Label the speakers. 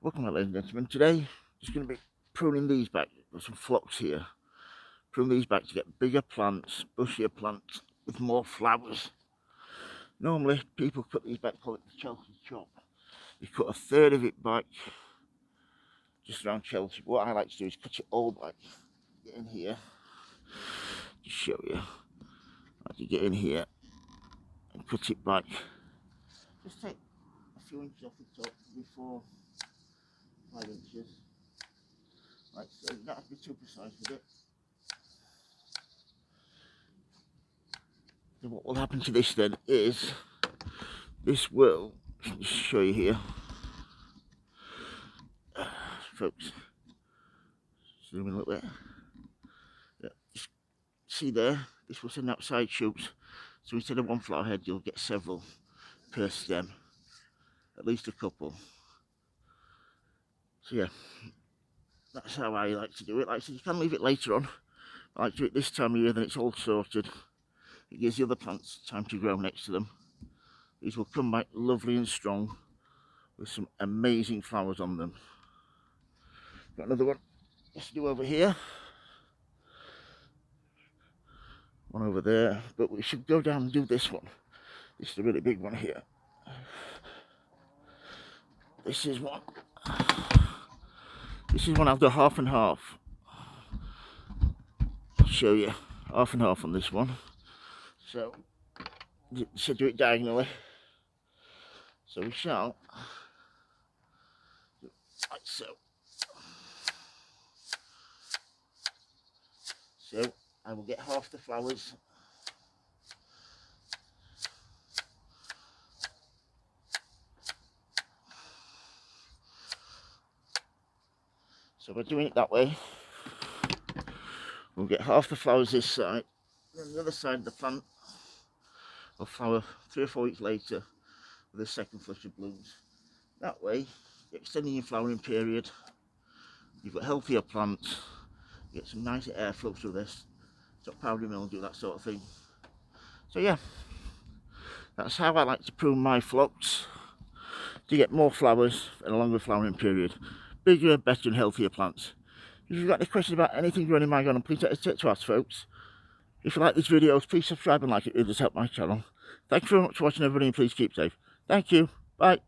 Speaker 1: Welcome back, ladies and gentlemen. Today, just going to be pruning these back. Got some phlox here. Prune these back to get bigger plants, bushier plants with more flowers. Normally, people cut these back, call it the Chelsea chop. You cut a third of it back, just around Chelsea. What I like to do is cut it all back. Get in here, just show you. I like to get in here and cut it back. Just take a few inches off the top, before 5 inches. Like so, you don't have to be too precise with it. So what will happen to this then is, this will, just show you here, folks, zoom in a little bit, yeah, just see there, this will send out side shoots, so instead of one flower head you'll get several per stem, at least a couple. So yeah, that's how I like to do it. Like I said, you can leave it later on. I like to do it this time of year, then it's all sorted. It gives the other plants time to grow next to them. These will come back lovely and strong with some amazing flowers on them. Got another one just to do over here. One over there, but we should go down and do this one. This is a really big one here. This is one. This is one I've done half and half. I'll show you half and half on this one. So, should do it diagonally. So we shall, like so. So I will get half the flowers. So by doing it that way, we'll get half the flowers this side, and then the other side of the plant will flower 3 or 4 weeks later with a second flush of blooms. That way, you're extending your flowering period, you've got healthier plants, you get some nicer airflow through this, stop powdery mildew, that sort of thing. So yeah, that's how I like to prune my phlox, to get more flowers and a longer flowering period. Bigger, better and healthier plants. If you've got any questions about anything growing in my garden, please don't hesitate to ask, folks. If you like these videos, please subscribe and like it. It does help my channel. Thank you very much for watching, everybody, and please keep safe. Thank you. Bye.